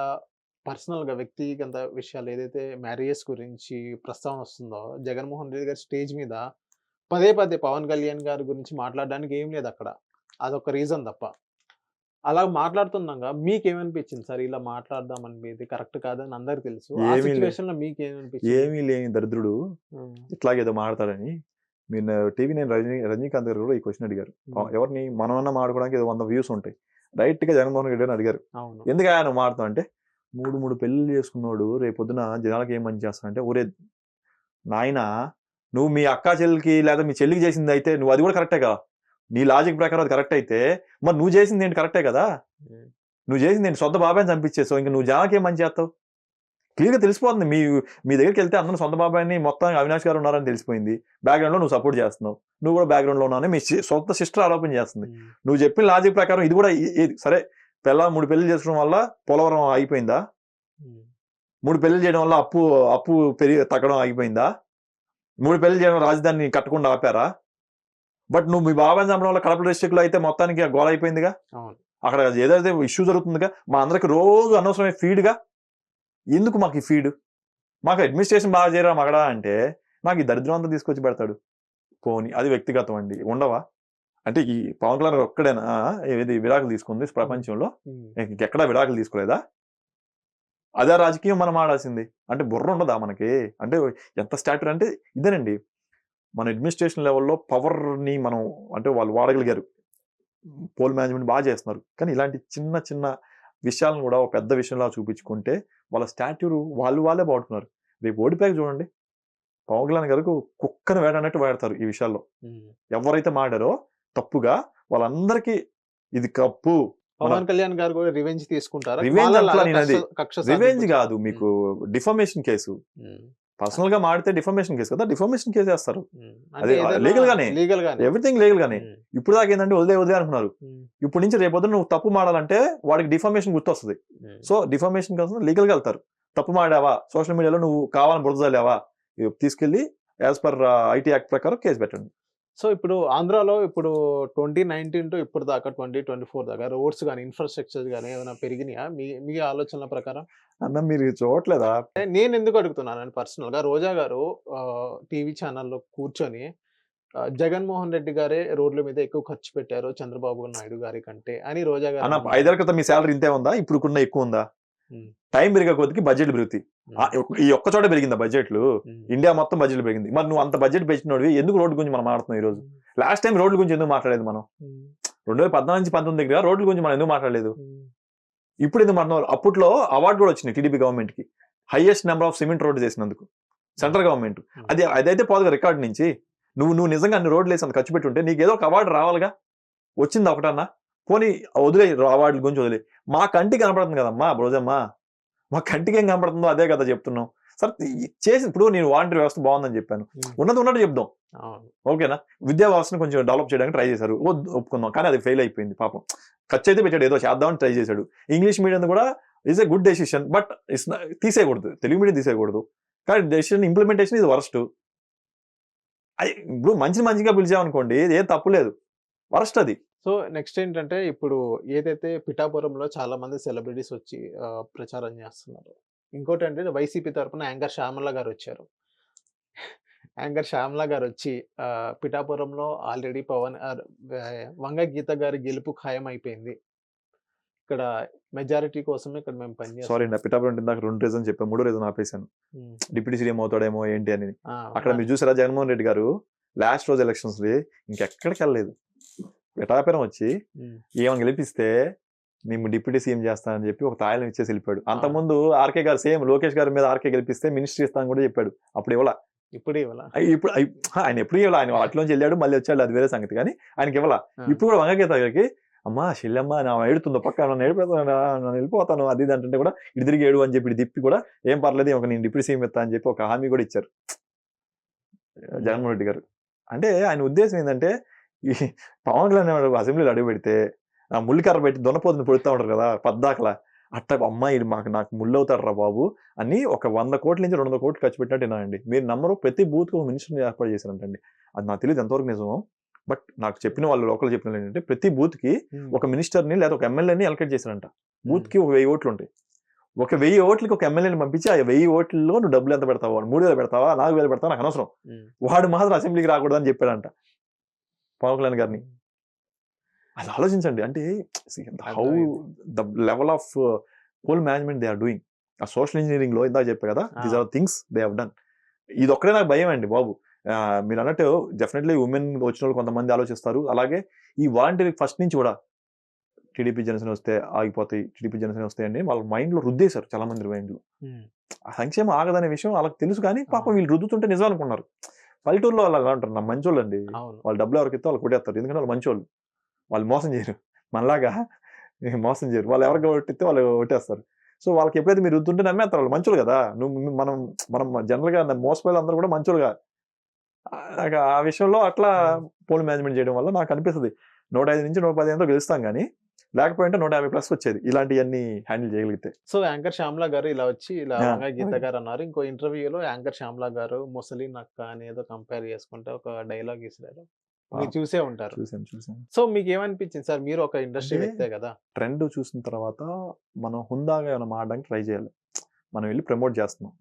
పర్సనల్ గా వ్యక్తిగత విషయాలు ఏదైతే మ్యారేజెస్ గురించి ప్రస్తావన వస్తుందో, జగన్మోహన్ రెడ్డి గారి స్టేజ్ మీద పదే పవన్ కళ్యాణ్ గారి గురించి మాట్లాడడానికి ఏం లేదు అక్కడ, అదొక రీజన్ తప్ప. అలా మాట్లాడుతున్నాగా మీకేమనిపించింది సార్? ఇలా మాట్లాడదామని ఇది కరెక్ట్ కాదని అందరికి తెలుసు. ఆ సిచ్యువేషన్ లో మీకేమనిపించింది? ఏమీ లేని దరిద్రుడు ఇట్లాగేదో మాట్లాడతాడని. మీరు టీవీ నేను రజనీకాంత్ గారు కూడా ఈ క్వశ్చన్ అడిగారు, ఎవరిని మనమన్నా మాట్లాడుకోవడానికి ఏదో 100 వ్యూస్ ఉంటాయి, రైట్ గా జగన్మోహన్ రెడ్డి అని అడిగారు. ఎందుకు ఆయన మాట్లాడుతావు అంటే 3 పెళ్లి చేసుకున్నాడు రేపొద్దున జనాలకి ఏం మంచి చేస్తానంటే, ఒరే నాయన నువ్వు మీ అక్క చెల్లికి లేదా మీ చెల్లికి చేసింది అయితే నువ్వు అది కూడా కరెక్టే కదా, నీ లాజిక్ ప్రకారం అది కరెక్ట్ అయితే మరి నువ్వు చేసింది ఏంటి కరెక్టే కదా, నువ్వు చేసింది ఏంటి సొంత బాబాయిని చంపించేసావు, ఇంకా నువ్వు జనాలకి ఏం మంచి చేస్తావు? క్లియర్గా తెలిసిపోతుంది. మీ దగ్గరికి వెళ్తే అందరూ సొంత బాబాయిని మొత్తం అవినాష్ గారు ఉన్నారని తెలిసిపోయింది, బ్యాక్గ్రౌండ్ లో నువ్వు సపోర్ట్ చేస్తున్నావు, నువ్వు కూడా బ్యాక్గ్రౌండ్ లో ఉన్నావు, మీ సొంత సిస్టర్ ఆరోపణ చేస్తుంది. నువ్వు చెప్పిన లాజిక్ ప్రకారం ఇది కూడా సరే, 3 పెళ్లి చేసుకోవడం వల్ల పోలవరం అయిపోయిందా? 3 పెళ్లి చేయడం వల్ల అప్పు తగ్గడం ఆగిపోయిందా? 3 పెళ్లి చేయడం రాజధాని కట్టకుండా ఆపారా? బట్ నువ్వు మీ బాబాయ్ చంపడం వల్ల కడప డిస్ట్రిక్ట్ లో అయితే మొత్తానికి గోల అయిపోయిందిగా, అక్కడ ఏదైతే ఇష్యూ జరుగుతుందిగా, మా అందరికి రోజు అనవసరమైన ఫీడ్గా. ఎందుకు మాకు ఈ ఫీడ్? మాకు అడ్మినిస్ట్రేషన్ బాగా చేయరా మగడా అంటే నాకు ఈ దరిద్రం అంతా తీసుకొచ్చి పెడతాడు. పోనీ అది వ్యక్తిగతం అండి, ఉండవా? అంటే ఈ పవన్ కళ్యాణ్ ఒక్కడేనా ఏది విడాకులు తీసుకుంది ప్రపంచంలో? ఎక్కడా విడాకులు తీసుకోలేదా? అదే రాజకీయం మనం ఆడాల్సింది. అంటే బుర్ర ఉండదా మనకి? అంటే ఎంత స్టాటర్ అంటే ఇదేనండి, మన అడ్మినిస్ట్రేషన్ లెవెల్లో పవర్ని మనం అంటే వాళ్ళు వాడగలిగారు, పోల్ మేనేజ్మెంట్ బాగా చేస్తున్నారు. కానీ ఇలాంటి చిన్న చిన్న విషయాలను కూడా ఒక పెద్ద విషయంలా చూపించుకుంటే వాళ్ళ స్టాట్యూర్ వాళ్ళే బాగుంటున్నారు. రేపు ఓడిపోయాక చూడండి, పవన్ కళ్యాణ్ గారికి కుక్కను వేడన్నట్టు వాడతారు ఈ విషయాల్లో. ఎవరైతే మాడారో తప్పుగా వాళ్ళందరికీ ఇది కప్పు. పవన్ కళ్యాణ్ గారు కూడా రివెంజ్ తీసుకుంటారు. రివెంజ్ కాదు, మీకు డిఫమేషన్ కేసు. పర్సనల్ గా మాడితే డిఫమేషన్ కేసు కదా, డిఫమేషన్ కేసు వేస్తారు. అదే లీగల్ గానే, ఎవ్రీథింగ్ లీగల్ గానే. ఇప్పుడు దాకా ఏంటంటే వదిలే అనుకున్నారు, ఇప్పుడు నుంచి రేపొద్దు నువ్వు తప్పు మాడాలంటే వాడికి డిఫమేషన్ గుర్తొస్తుంది. సో డిఫమేషన్ కోసం లీగల్ గా వెళ్తారు. తప్పు మాడావా, సోషల్ మీడియాలో నువ్వు కావాలని బురదలేవా, తీసుకెళ్లి యాజ్ పర్ ఐటీ యాక్ట్ ప్రకారం కేసు పెట్టండి. సో ఇప్పుడు ఆంధ్రాలో ఇప్పుడు 2019 టు ఇప్పుడు దాకా 2024 దాకా రోడ్స్ కానీ ఇన్ఫ్రాస్ట్రక్చర్ కానీ ఏమైనా పెరిగినాయా మీ ఆలోచనల ప్రకారం? అన్న మీరు చూడట్లేదా? నేను ఎందుకు అడుగుతున్నాను పర్సనల్ గా, రోజా గారు టీవీ ఛానల్లో కూర్చొని జగన్మోహన్ రెడ్డి గారే రోడ్ల మీద ఎక్కువ ఖర్చు పెట్టారు చంద్రబాబు నాయుడు గారి కంటే అని రోజా గారు. 5 ఏళ్ల క్రితం మీ శాలరీ ఇంతే ఉందా? ఇప్పుడు ఎక్కువ ఉందా? టైం పెరిగే కొద్దికి బడ్జెట్లు పెరుగుతాయి. ఈ ఒక్క చోట పెరిగిందా బడ్జెట్లు? ఇండియా మొత్తం బడ్జెట్లు పెరిగింది. మరి నువ్వు అంత బడ్జెట్ పెంచినోడివి ఎందుకు రోడ్డు గురించి మనం మాట్లాడుతున్నాం ఈ రోజు? లాస్ట్ టైం రోడ్ల గురించి ఎందుకు మాట్లాడలేదు మనం? 2014 నుంచి 19 దగ్గర రోడ్ల గురించి మనం ఎందుకు మాట్లాడలేదు? ఇప్పుడు ఎందుకు మాట్లాడుతున్నారు? అప్పట్లో అవార్డు కూడా వచ్చింది టీడీపీ గవర్నమెంట్ కి, highest number of cement road చేసినందుకు సెంట్రల్ గవర్నమెంట్. అదైతే పోదుగా రికార్డు నుంచి. నువ్వు నిజంగా అన్ని రోడ్లు వేసి అంత ఖర్చు పెట్టుంటే నీకు ఏదో ఒక అవార్డు రావాలిగా. వచ్చింది ఒకటన్నా? పోనీ వదిలే, అవార్డుల గురించి వదిలే. మా కంటికి కనపడుతుంది కదమ్మా రోజమ్మా, మా కంటికి ఏం కనపడుతుందో అదే కదా చెప్తున్నాం. సరే చేసి ఇప్పుడు నేను వాలంటీర్ వ్యవస్థ బాగుందని చెప్పాను, ఉన్నట్టు చెప్దాం, ఓకేనా? విద్యా వ్యవస్థను కొంచెం డెవలప్ చేయడానికి ట్రై చేశారు, ఒప్పుకుందాం. కానీ అది ఫెయిల్ అయిపోయింది పాపం. ఖర్చు అయితే పెట్టాడు, ఏదో చేద్దామని ట్రై చేశాడు. ఇంగ్లీష్ మీడియం కూడా is a good decision, but తీసేయకూడదు, తెలుగు మీడియం తీసేయకూడదు. కానీ డెసిషన్ ఇంప్లిమెంటేషన్ ఇది వరస్ట్. ఇప్పుడు మంచిగా పిలిచామనుకోండి ఏం తప్పులేదు, వరస్ట్ అది. సో, నెక్స్ట్ ఏంటంటే ఇప్పుడు ఏదైతే పిఠాపురంలో చాలా మంది సెలబ్రిటీస్ వచ్చి ప్రచారం చేస్తున్నారు. ఇంకోటంటే వైసీపీ తరపున యాంకర్ శ్యామల గారొచ్చారు. యాంకర్ శ్యామల గారొచ్చి పిఠాపురంలో ఆల్రెడీ వంగ గీత గారి గెలుపు ఖాయమైపోయింది. ఇక్కడ మెజారిటీ కోసమే ఇక్కడ మేము సారీ పనిచేస్తున్నాం. అండి, పిఠాపురం అంటే ఇందాక 2 రీజన్ చెప్పాను, మూడో రీజన్ ఆపేశాను. హ్మ్. డిప్యూటీ సీఎం అవుతాడేమో ఏంటి అని. ఆ! అక్కడ మీరు చూసారా జగన్మోహన్ రెడ్డి గారు లాస్ట్ రోజు ఎలక్షన్స్ ఇంకెక్కడికి వెళ్ళలేదు. పిఠాపురం వచ్చి హ్మ్. ఏమని గెలిపిస్తే మేము డిప్యూటీ సీఎం చేస్తానని చెప్పి ఒక తాయిలం ఇచ్చేసి వెళ్ళిపోయాడు. ఆ! అంతకుముందు ఆర్కే గారు సేమ్ లోకేష్ గారి మీద ఆర్కే గెలిపిస్తే మినిస్ట్రీ ఇస్తాను కూడా చెప్పాడు. అప్పుడు ఇవ్వాల. ఇప్పుడు ఇవ్వాల. ఇప్పుడు ఆయన ఎప్పుడు ఇవ్వాల, ఆయన అట్లోంచి వెళ్ళాడు మళ్ళీ వచ్చాడు, అది వేరే సంగతి. కానీ ఆయనకి ఇవ్వాల. ఆ! ఇప్పుడు కూడా వంగగీత గారికి అమ్మా చెల్లెమ్మ నా ఏడుతుందో పక్క నన్ను ఏడిపోతాను, నన్ను వెళ్ళిపోతాను అది ఇది అంటే కూడా ఇటు తిరిగి ఏడు అని చెప్పి ఇటు తిప్పి కూడా ఏం పర్లేదు ఒక నేను డిప్యూటీ సీఎం ఇస్తా అని చెప్పి ఒక హామీ కూడా ఇచ్చారు జగన్మోహన్ రెడ్డి గారు. అంటే ఆయన ఉద్దేశం ఏంటంటే ఈ పవన్ కళ్యాణ్ అసెంబ్లీలో అడుగు పెడితే ఆ ముళ్ళకర్ర పెట్టి దొన్నపోతుని పొడుతూ ఉంటారు కదా పద్దాకలా, అట్ట అమ్మాయి నాకు ముళ్ళు అవుతాడు రా బాబు అని ఒక 100 కోట్ల నుంచి 200 కోట్లు ఖర్చు పెట్టినట్టు విన్నానండి. మీరు నమ్మరు, ప్రతి బూత్ కు ఒక మినిస్టర్ని ఏర్పాటు చేశారంటండి. అది నాకు తెలియదు ఎంతవరకు నిజమో, బట్ నాకు చెప్పిన వాళ్ళు లోకల్ చెప్పిన ఏంటంటే ప్రతి బూత్ కి ఒక మినిస్టర్ని లేదా ఒక ఎమ్మెల్యేని ఎలక్ట్ చేశారంట. బూత్ కి ఒక 1000 ఓట్లు ఉంటాయి. ఒక 1000 ఓట్లకి ఒక ఎమ్మెల్యేని పంపించి ఆ 1000 ఓట్లలో నువ్వు డబ్బులు ఎంత పెడతావు, 3000 పెడతావా 4000 పెడతావా నాకు అనవసరం, వాడు మాత్రం అసెంబ్లీకి రాకూడదు అని చెప్పాడంట పవన్ కళ్యాణ్ గారిని. అది ఆలోచించండి. అంటే how the level of poll management they are doing. ఆ సోషల్ ఇంజనీరింగ్ లో ఇందాక చెప్పా కదా, these are things they have done. ఇది ఒక్కడే నాకు భయం అండి బాబు. మీరు అన్నట్టు డెఫినెట్లీ ఉమెన్ వచ్చిన వాళ్ళు కొంతమంది ఆలోచిస్తారు. అలాగే ఈ వాలంటీర్ ఫస్ట్ నుంచి కూడా టీడీపీ జనసేన వస్తే ఆగిపోతాయి, టీడీపీ జనసేన వస్తాయని వాళ్ళ మైండ్ లో రుద్దేశారు చాలా మంది మైండ్ లో. ఆ సంక్షేమం ఆగదనే విషయం వాళ్ళకి తెలుసు, కానీ పాపం వీళ్ళు రుద్దుతుంటే నిజం అనుకున్నారు. పల్లెటూరులో వాళ్ళు అలా అంటారు, నా మంచోళ్ళు అండి, వాళ్ళు డబ్బులు ఎవరికి ఇస్తే వాళ్ళు కొట్టేస్తారు, ఎందుకంటే వాళ్ళు మంచోళ్ళు, వాళ్ళు మోసం చేయరు, మనలాగా మోసం చేయరు, వాళ్ళు ఎవరికి కొట్టిస్తే వాళ్ళు కొట్టేస్తారు. సో వాళ్ళకి ఎప్పుడైతే మీరు రుద్దుంటే నమ్మేస్తారు, వాళ్ళు మంచోళ్ళు కదా. మనం మనం జనరల్ గా మోసపోయే అందరూ కూడా మంచోళ్ళుగా. నాకు ఆ విషయంలో అట్లా పోల్ మేనేజ్మెంట్ చేయడం వల్ల నాకు అనిపిస్తుంది 105 నుంచి 115 గెలుస్తాం, కానీ లేకపోయింటే 150+ వచ్చేది ఇలాంటివన్నీ హ్యాండిల్ చేయగలిగితే. సో యాంకర్ శ్యామల గారు ఇలా వచ్చి ఇలా వంగ గీత గారు అన్నారు. ఇంకో ఇంటర్వ్యూలో యాంకర్ శ్యామల గారు ముసలి నక్క అని ఏదో కంపేర్ చేసుకుంటే ఒక డైలాగ్ ఇస్తారు, మీరు చూసే ఉంటారు. చూసాను. సో మీకు ఏమనిపించింది సార్, మీరు ఒక ఇండస్ట్రీ వ్యక్తే కదా. ట్రెండ్ చూసిన తర్వాత మనం హుందాగా ఏమైనా మారడానికి ట్రై చేయాలి. మనం వెళ్ళి ప్రమోట్ చేస్తున్నాం.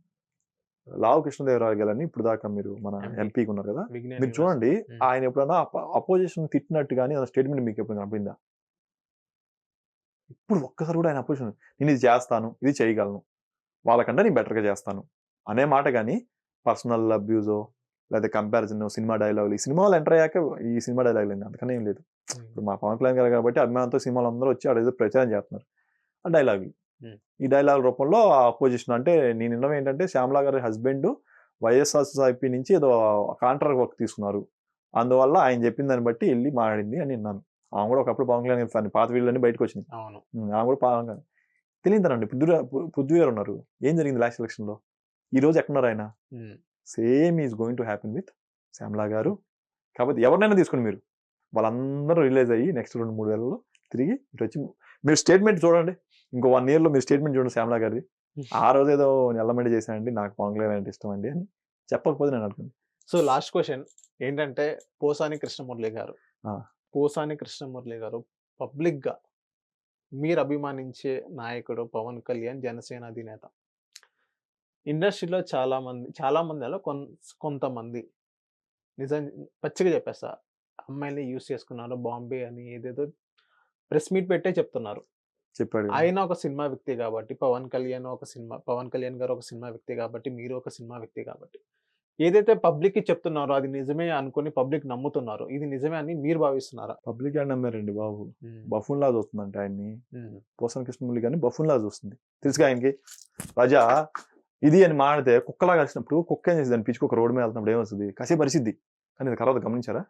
లావు కృష్ణదేవరాయలు గారని ఇప్పుడు దాకా మీరు మన ఎంపీకి ఉన్నారు కదా, మీరు చూడండి ఆయన ఎప్పుడైనా అపోజిషన్ తిట్టినట్టు కానీ స్టేట్మెంట్ మీకు ఎప్పుడు కనిపిందా? ఇప్పుడు ఒక్కసారి కూడా ఆయన అపోజిషన్ నేను ఇది చేస్తాను, ఇది చేయగలను, వాళ్ళకంటే నేను బెటర్గా చేస్తాను అనే మాట కానీ పర్సనల్ అబ్యూజో లేదా కంపారిజన్ సినిమా డైలాగులు, ఈ సినిమాలు ఎంటర్ అయ్యాక ఈ సినిమా డైలాగులు అండి, అందుకనే ఏం లేదు. ఇప్పుడు మా పవన్ కళ్యాణ్ గారు కాబట్టి అభిమానంతో సినిమాలు అందరూ వచ్చి అదేదో ప్రచారం చేస్తున్నారు ఆ డైలాగులు. ఈ డైలాగ్ రూపంలో అపోజిషన్ అంటే నేను విన్నవి ఏంటంటే శ్యామలా గారి హస్బెండ్ వైఎస్ఆర్సీపీ నుంచి ఏదో కాంట్రాక్ట్ వర్క్ తీసుకున్నారు, అందువల్ల ఆయన చెప్పిన దాన్ని బట్టి వెళ్ళి మాట్లాడింది అని విన్నాను. ఆమె కూడా ఒకప్పుడు పవన్ కళ్యాణ్ గారి పాత వీళ్ళని బయటకు వచ్చినాయి. ఆమె కూడా పవన్ కళ్యాణ్ తెలియదండి. పృథ్వీ గారు ఉన్నారు, ఏం జరిగింది లాస్ట్ ఎలక్షన్ లో, ఈ రోజు ఎక్కడున్నారు ఆయన? Same is going to happen with Shyamala గారు. కాబట్టి ఎవరినైనా తీసుకుని మీరు వాళ్ళందరూ రిలీజ్ అయ్యి నెక్స్ట్ 2-3 నెలల్లో తిరిగి ఇటు వచ్చి మీరు స్టేట్మెంట్ చూడండి, ఇంకో 1 year లో మీరు స్టేట్మెంట్ చూడండి శ్యామలా గారిది. ఆ రోజు ఏదో ఎల్లమండి చేశానండి, నాకు పవన్ కళ్యాణ్ అంటే ఇష్టం అండి అని చెప్పకపోతే నేను అనుకుంది. సో లాస్ట్ క్వశ్చన్ ఏంటంటే పోసాని కృష్ణమురళి గారు పబ్లిక్ గా మీరు అభిమానించే నాయకుడు పవన్ కళ్యాణ్, జనసేన అధినేత. ఇండస్ట్రీలో చాలా మందిలో కొంతమంది నిజం పచ్చిగా చెప్పేస్తా, అమ్మాయిని యూస్ చేసుకున్నారు బాంబే అని ఏదేదో ప్రెస్ మీట్ పెట్టే చెప్తున్నారు. చెప్పాడు ఆయన ఒక సినిమా వ్యక్తి కాబట్టి, పవన్ కళ్యాణ్ గారు ఒక సినిమా వ్యక్తి కాబట్టి, మీరు ఒక సినిమా వ్యక్తి కాబట్టి, ఏదైతే పబ్లిక్ కి చెప్తున్నారో అది నిజమే అనుకుని పబ్లిక్ నమ్ముతున్నారు, ఇది నిజమే అని మీరు భావిస్తున్నారా? పబ్లిక్ అని నమ్మారండి బాబు. బఫూన్ లా చూస్తుందంటే ఆయన్ని పోసాని కృష్ణమురళి గారిని బఫూన్ లా చూస్తుంది. తెలుసుగా ఆయనకి రాజా ఇది అని మాడితే కుక్కలా కలిసినప్పుడు కుక్క ఏం చేసింది, పిచ్చుకు ఒక రోడ్డు మీద వెళ్తున్నప్పుడు ఏమొస్తుంది, కసి పరిస్థితి. కానీ ఇది తర్వాత గమనించారా?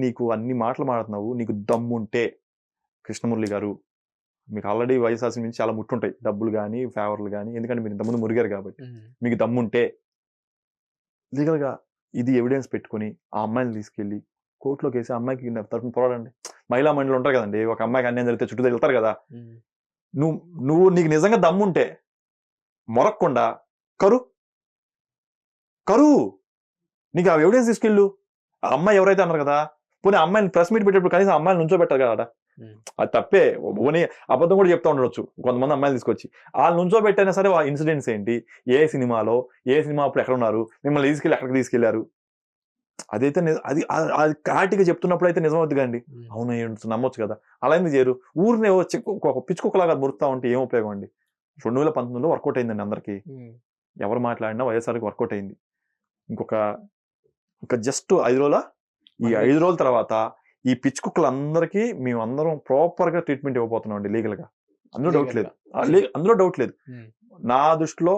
నీకు అన్ని మాటలు మాడుతున్నావు, నీకు దమ్ముంటే కృష్ణమురళి గారు, మీకు ఆల్రెడీ వైఎస్ఆర్సీ నుంచి చాలా ముట్టుంటాయి, డబ్బులు కానీ ఫేవర్లు కానీ, ఎందుకంటే మీరు ఇంతకుముందు మురిగారు కాబట్టి. మీకు దమ్ముంటే లీగల్గా ఇది ఎవిడెన్స్ పెట్టుకుని ఆ అమ్మాయిని తీసుకెళ్ళి కోర్టులోకి వేసి అమ్మాయికి తరఫున పోరాడండి. మహిళా మండలి ఉంటారు కదండి, ఒక అమ్మాయికి అన్యాయం జరిగితే చుట్టూ వెళ్తారు కదా, నువ్వు నీకు నిజంగా దమ్ముంటే మొరక్కుండా కరు నీకు ఆ ఎవిడెన్స్ తీసుకెళ్ళు. ఆ అమ్మాయి ఎవరైతే అన్నారు కదా, పోనీ ఆ అమ్మాయిని ప్రెస్ మీట్ పెట్టేప్పుడు కనీసం అమ్మాయిని నుంచోబెట్టారు కదా. అది తప్పే. పోనీ అబద్ధం కూడా చెప్తా ఉండొచ్చు కొంతమంది అమ్మాయిలు తీసుకొచ్చి. వాళ్ళు నుంచోబెట్టైనా సరే ఆ ఇన్సిడెంట్స్ ఏంటి, ఏ సినిమాలో, ఏ సినిమా అప్పుడు ఎక్కడ ఉన్నారు, మిమ్మల్ని తీసుకెళ్ళి ఎక్కడికి తీసుకెళ్లారు, అదైతే అది అది కాటిగా చెప్తున్నప్పుడు అయితే నిజం అవుతుంది కండి. అవును నమ్మొచ్చు కదా. అలా ఎందుకు చేయరు? ఊరినే ఒక పిచ్చుకుక్కలాగా మురుతా ఉంటే ఏం ఉపయోగం అండి? 2019లో వర్కౌట్ అయిందండి అందరికి. ఎవరు మాట్లాడినా వైఎస్ఆర్కి వర్కౌట్ అయింది. ఇంకా జస్ట్ 5 రోజుల ఈ 5 రోజుల తర్వాత ఈ పిచ్చి కుక్కలందరికీ మేము అందరం ప్రాపర్ గా ట్రీట్మెంట్ ఇవ్వబోతున్నాం అండి లీగల్ గా. అందులో డౌట్ లేదు. అందులో డౌట్ లేదు. నా దృష్టిలో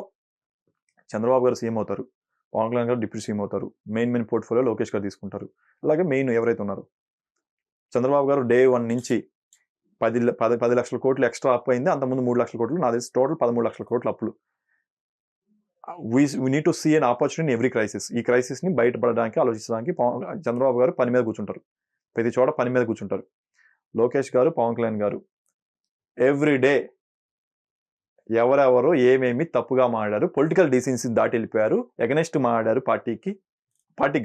చంద్రబాబు గారు సీఎం అవుతారు, పవన్ కళ్యాణ్ గారు డిప్యూటీ సీఎం అవుతారు, మెయిన్ పోర్ట్ఫోలియో లోకేష్ గారు తీసుకుంటారు. అలాగే మెయిన్ ఎవరైతే ఉన్నారో చంద్రబాబు గారు డే 1 నుంచి 10 లక్షల కోట్లు ఎక్స్ట్రా అప్పు అయింది. అంతకుముందు 3 లక్షల కోట్లు, నా తెలిసి టోటల్ 13 లక్షల కోట్ల అప్పులు. we need to see an opportunity in every crisis. ఈ క్రైసిస్ ని బయటపడడానికి ఆలోచించడానికి చంద్రబాబు గారు పని మీద కూర్చుంటారు. ప్రతి చోట పని మీద కూర్చుంటారు. లోకేష్ గారు, పవన్ కళ్యాణ్ గారు ఎవ్రీ డే ఎవరెవరు ఏమేమి తప్పుగా మాట్లాడారు, పొలిటికల్ డీసెన్సీ దాటి వెళ్ళిపోయారు, ఎగనెస్ట్ మాట్లాడారు, పార్టీకి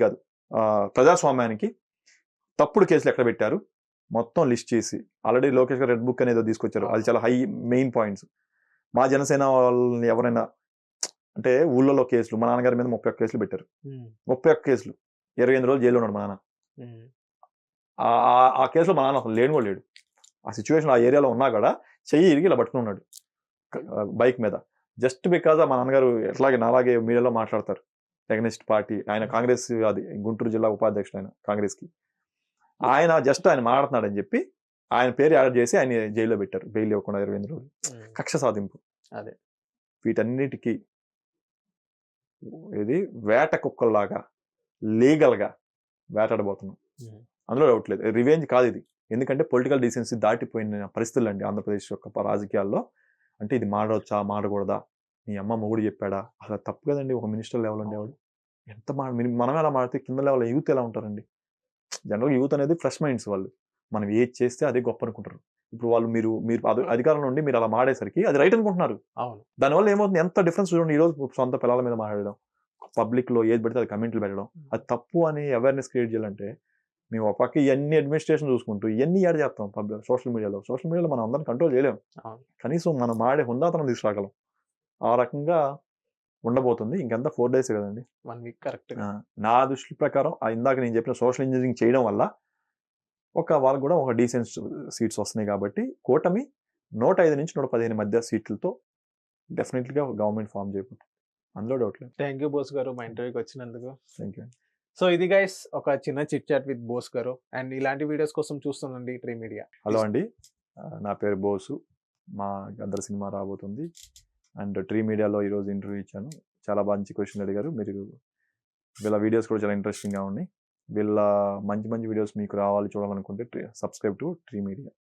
కాదు ప్రజాస్వామ్యానికి తప్పుడు కేసులు ఎక్కడ పెట్టారు మొత్తం లిస్ట్ చేసి ఆల్రెడీ లోకేష్ గారు రెడ్ బుక్ అనేది తీసుకొచ్చారు. అది చాలా హై మెయిన్ పాయింట్స్. మా జనసేన వాళ్ళని ఎవరైనా అంటే ఊళ్ళలో కేసులు, మా నాన్నగారి మీద 31 కేసులు పెట్టారు. 31 కేసులు, 28 రోజులు జైల్లో ఉన్నాడు మా నాన్న. ఆ కేసులో మా నాన్న అసలు లేని కూడా లేడు. ఆ సిచ్యువేషన్ ఆ ఏరియాలో ఉన్నా కూడా చెయ్యి ఇరిగి ఇలా పట్టుకుని ఉన్నాడు బైక్ మీద. జస్ట్ బికాజ్ మా నాన్నగారు ఎట్లాగే నాలాగే మీడియాలో మాట్లాడతారు ఎగనెస్ట్ పార్టీ. ఆయన కాంగ్రెస్, అది గుంటూరు జిల్లా ఉపాధ్యక్షుడు ఆయన కాంగ్రెస్కి. ఆయన జస్ట్ ఆయన మాట్లాడుతున్నాడు అని చెప్పి ఆయన పేరు యాడ్ చేసి ఆయన జైల్లో పెట్టారు, బెయిల్ ఇవ్వకుండా 28 రోజులు. కక్ష సాధింపు. అదే వీటన్నిటికీ ఇది వేట కుక్కల్లాగా లీగల్గా వేటాడబోతున్నాం. అందులో డౌట్ లేదు. రివెంజ్ కాదు ఇది. ఎందుకంటే పొలిటికల్ డీసెన్సీ దాటిపోయిన పరిస్థితులు అండి ఆంధ్రప్రదేశ్ యొక్క రాజకీయాల్లో. అంటే ఇది మాడవచ్చా, మాడకూడదా, మీ అమ్మ మొగుడు చెప్పాడా, అసలు తప్పు కదండి. ఒక మినిస్టర్ లెవెల్ ఉండేవాడు ఎంత మనం ఎలా మాడితే కింద లెవెల్ యూత్ ఎలా ఉంటారండి? జనరల్ యూత్ అనేది ఫ్రెష్ మైండ్స్. వాళ్ళు మనం ఏది చేస్తే అదే గొప్ప అనుకుంటారు. ఇప్పుడు వాళ్ళు మీరు అధికారంలో ఉండి మీరు అలా మాడేసరికి అది రైట్ అనుకుంటున్నారు. దానివల్ల ఏమవుతుంది, ఎంత డిఫరెన్స్ చూడండి. ఈ రోజు సొంత పిల్లల మీద మాట్లాడడం, పబ్లిక్ లో ఏది పెడితే అది కమెంట్లు పెట్టడం, అది తప్పు అని అవేర్నెస్ క్రియేట్ చేయాలంటే మేము ఒక పక్క ఇవన్నీ అడ్మినిస్ట్రేషన్ చూసుకుంటూ ఇవన్నీ యాడ్ చేస్తాం సోషల్ మీడియాలో మనం అందరిని కంట్రోల్ చేయలేం. కనీసం మనం మాడే హుందాతనం తీసుకురాగలం. ఆ రకంగా ఉండబోతుంది. ఇంకెంత 4 days కదండి, 1 week కరెక్ట్. నా దృష్టి ప్రకారం ఇందాక నేను చెప్పిన సోషల్ ఇంజనీరింగ్ చేయడం వల్ల వాళ్ళకు కూడా ఒక డీసెంట్ సీట్స్ వస్తున్నాయి. కాబట్టి కూటమి 105 నుంచి 115 మధ్య సీట్లతో డెఫినెట్లీగా గవర్నమెంట్ ఫామ్ చేయబోతుంది. అందులో డౌట్ లేదు. థ్యాంక్ యూ బోస్ గారు మా ఇంటర్వ్యూకి వచ్చినందుకు. Thank you. సో ఇది గైస్ ఒక చిన్న చిట్ చాట్ విత్ బోస్ గారు. అండ్ ఇలాంటి వీడియోస్ కోసం చూస్తుండండి ట్రీ మీడియా. హలో అండి, నా పేరు బోసు. మా అందరి సినిమా రాబోతుంది. అండ్ ట్రీ మీడియాలో ఈరోజు ఇంటర్వ్యూ ఇచ్చాను. చాలా మంచి క్వశ్చన్ అడిగారు మీరు. వీళ్ళ వీడియోస్ కూడా చాలా ఇంట్రెస్టింగ్గా ఉన్నాయి. వీళ్ళ మంచి వీడియోస్ మీకు రావాలి చూడాలనుకుంటే సబ్స్క్రైబ్ టు ట్రీ మీడియా.